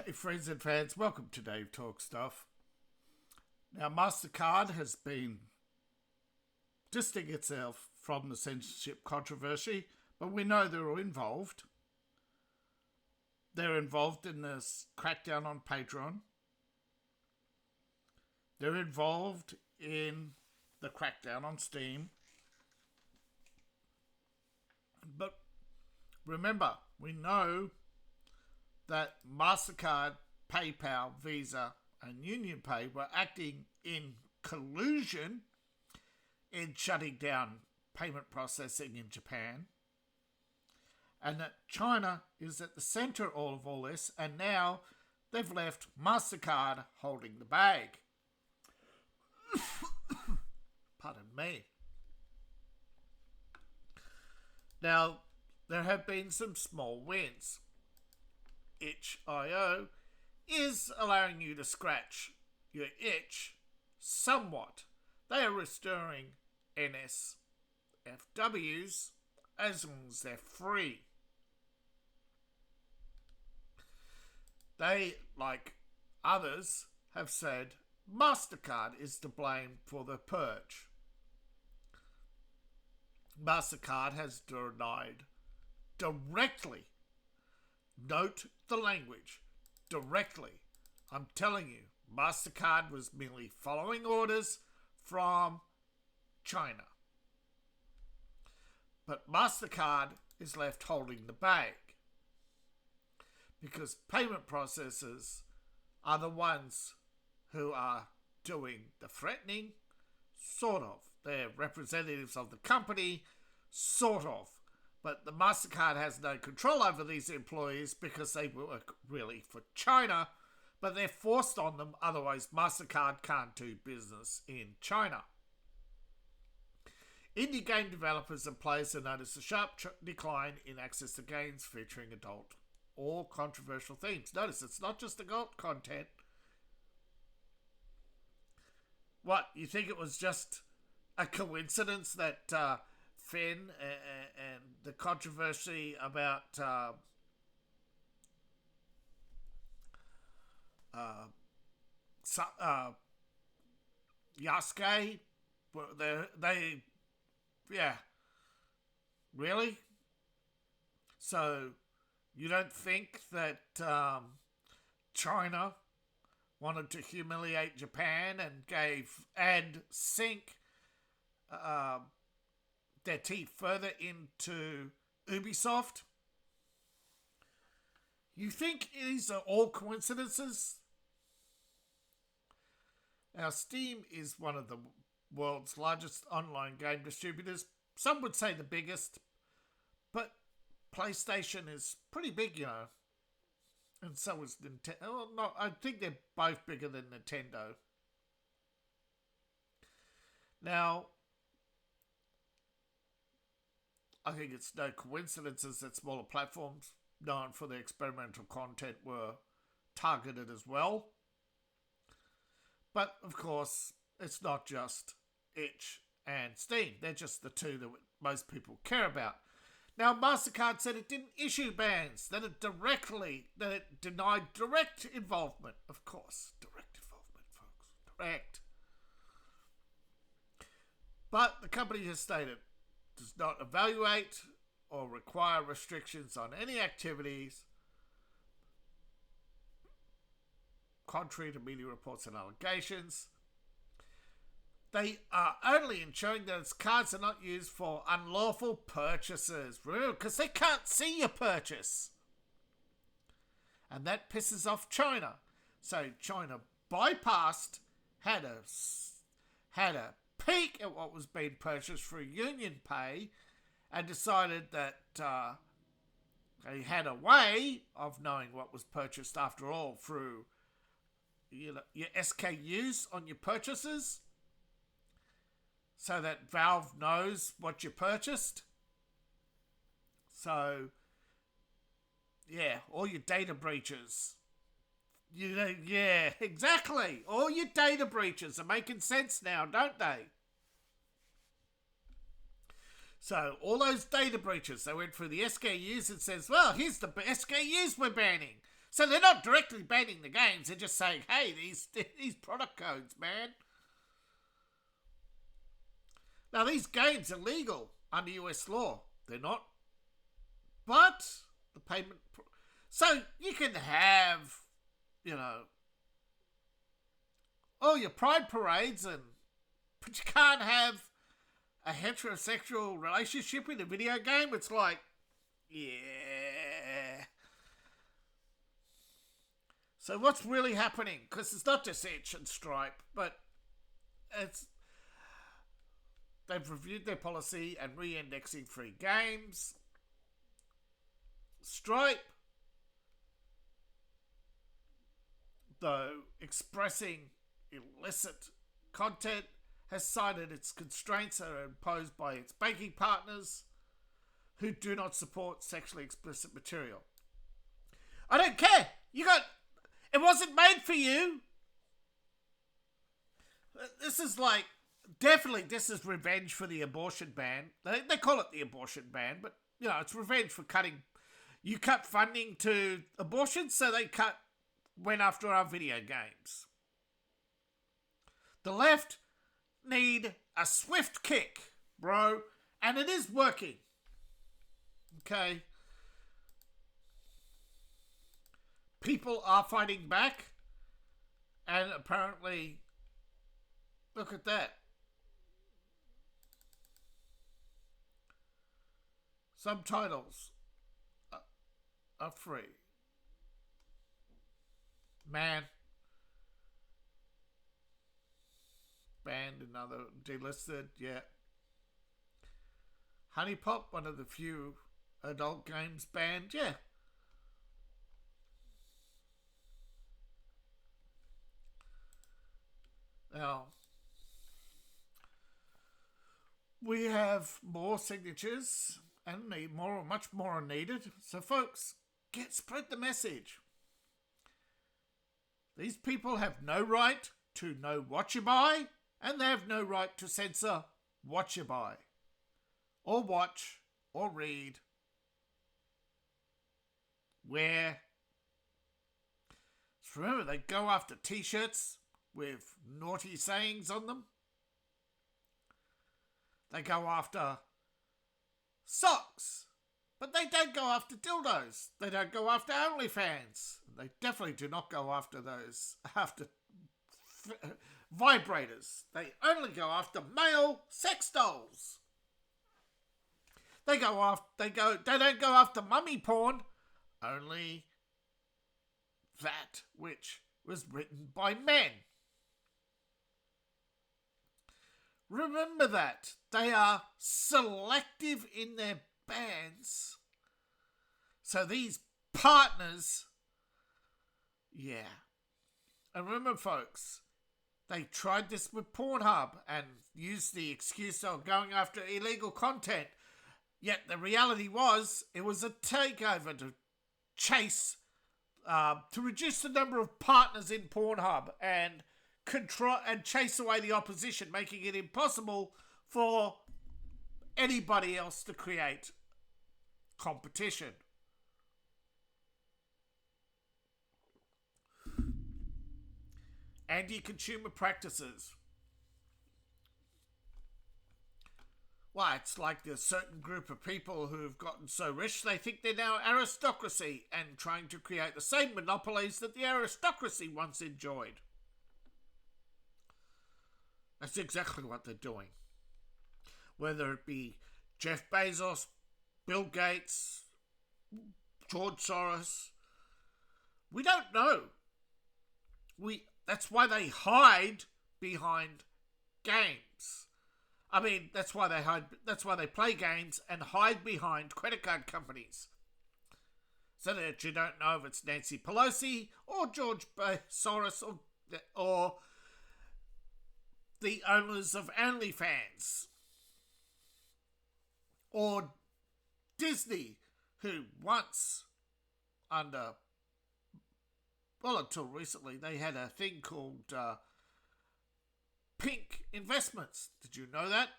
Hey friends and fans, welcome to Dave Talk Stuff. Now Mastercard has been distancing itself from the censorship controversy, but we know they're involved. They're involved in this crackdown on Patreon. They're involved in the crackdown on Steam. But remember, we know that Mastercard, PayPal, Visa and UnionPay were acting in collusion in shutting down payment processing in Japan, and that China is at the centre of all this, and now they've left Mastercard holding the bag. Pardon me. Now, there have been some small wins. Itch.io is allowing you to scratch your itch somewhat. They are restoring NSFWs as long as they're free. They, like others, have said Mastercard is to blame for the purge. Mastercard has denied directly. Note the language. Directly. I'm telling you, Mastercard was merely following orders from China. But Mastercard is left holding the bag, because payment processors are the ones who are doing the threatening, sort of. They're representatives of the company, sort of. But the Mastercard has no control over these employees because they work really for China, but they're forced on them, otherwise Mastercard can't do business in China. Indie game developers and players have noticed a sharp decline in access to games featuring adult or controversial themes. Notice it's not just adult content. What, you think it was just a coincidence that Finn and the controversy about Yasuke, they really? So you don't think that China wanted to humiliate Japan and sink their teeth further into Ubisoft? You think these are all coincidences? Now, Steam is one of the world's largest online game distributors. Some would say the biggest, but PlayStation is pretty big, you know. And so is Nintendo. Well, no, I think they're both bigger than Nintendo. Now, I think it's no coincidences that smaller platforms known for their experimental content were targeted as well. But, of course, it's not just itch and Steam. They're just the two that most people care about. Now, Mastercard said it didn't issue bans, that it denied direct involvement. Of course, direct involvement, folks. Direct. But the company has stated does not evaluate or require restrictions on any activities contrary to media reports and allegations. They are only ensuring that its cards are not used for unlawful purchases. Remember, because they can't see your purchase. And that pisses off China. So China bypassed, had a peek at what was being purchased through UnionPay, and decided that they had a way of knowing what was purchased after all through your SKUs on your purchases, so that Valve knows what you purchased. So, yeah, all your data breaches. Yeah, exactly. All your data breaches are making sense now, don't they? So all those data breaches, they went through the SKUs and says, well, here's the SKUs we're banning. So they're not directly banning the games. They're just saying, hey, these product codes, man. Now, these games are legal under US law. They're not. But the payment... So you can have, all your pride parades, but you can't have a heterosexual relationship in a video game. It's like, yeah. So what's really happening? Because it's not just Itch and Stripe, but they've reviewed their policy and re-indexing free games. Stripe, though expressing illicit content, has cited its constraints are imposed by its banking partners who do not support sexually explicit material. I don't care. It wasn't made for you. This is like, definitely this is revenge for the abortion ban. They call it the abortion ban, but it's revenge for you cut funding to abortion, so they went after our video games. The left need a swift kick, bro, and it is working. Okay. People are fighting back, and apparently, look at that. Subtitles are free. Man. Banned, another delisted, yeah. Honey Pop, one of the few adult games banned, yeah. Now, we have more signatures and much more are needed. So folks, spread the message. These people have no right to know what you buy, and they have no right to censor what you buy, or watch, or read, wear. So remember, they go after t-shirts with naughty sayings on them. They go after socks, but they don't go after dildos. They don't go after OnlyFans. They definitely do not go after vibrators. They only go after male sex dolls. They don't go after mummy porn. Only that which was written by men. Remember that. They are selective in their bans. So these partners, yeah. And remember, folks, they tried this with Pornhub and used the excuse of going after illegal content. Yet the reality was, it was a takeover to reduce the number of partners in Pornhub and control and chase away the opposition, making it impossible for anybody else to create competition. Anti-consumer practices. Well, it's like there's a certain group of people who've gotten so rich they think they're now aristocracy and trying to create the same monopolies that the aristocracy once enjoyed. That's exactly what they're doing. Whether it be Jeff Bezos, Bill Gates, George Soros, we don't know. That's why they hide behind games. I mean, that's why they play games and hide behind credit card companies. So that you don't know if it's Nancy Pelosi or George Soros or the owners of OnlyFans. Or Disney, who once until recently, they had a thing called Pink Investments. Did you know that?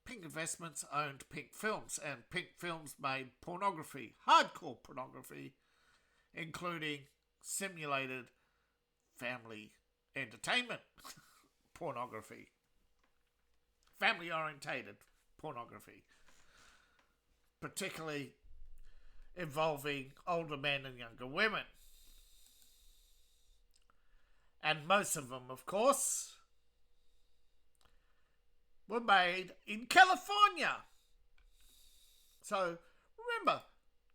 Pink Investments owned Pink Films, and Pink Films made pornography, hardcore pornography, including simulated family entertainment pornography, family orientated pornography, particularly involving older men and younger women. And most of them, of course, were made in California. So remember,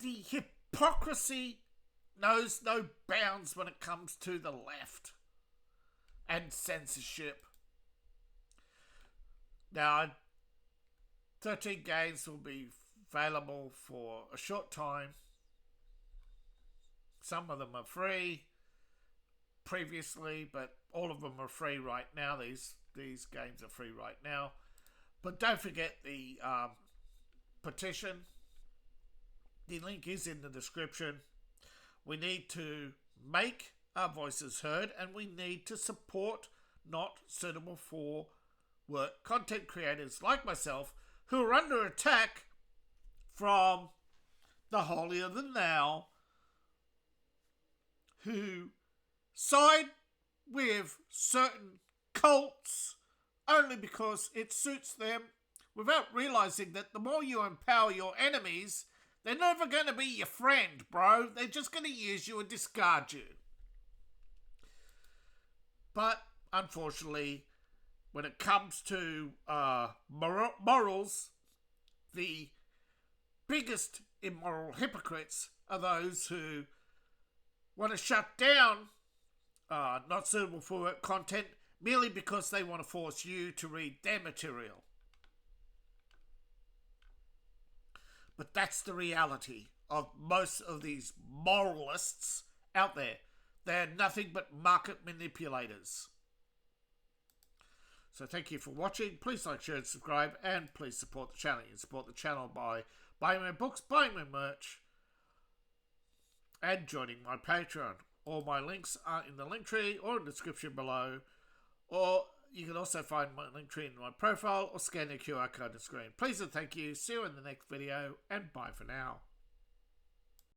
the hypocrisy knows no bounds when it comes to the left and censorship. Now, 13 games will be available for a short time. Some of them are free previously, but all of them are free right now. These games are free right now. But don't forget the petition. The link is in the description. We need to make our voices heard, and we need to support not suitable for work content creators like myself who are under attack from the holier than thou, who side with certain cults only because it suits them, without realizing that the more you empower your enemies, they're never going to be your friend, bro. They're just going to use you and discard you. But unfortunately, when it comes to morals, the biggest immoral hypocrites are those who want to shut down not suitable for work content merely because they want to force you to read their material. But that's the reality of most of these moralists out there. They're nothing but market manipulators. So thank you for watching. Please like, share and subscribe, and please support the channel. You can support the channel by buying my books, buying my merch, and joining my Patreon. All my links are in the link tree or in the description below. Or you can also find my link tree in my profile or scan the QR code on the screen. Please and thank you. See you in the next video, and bye for now.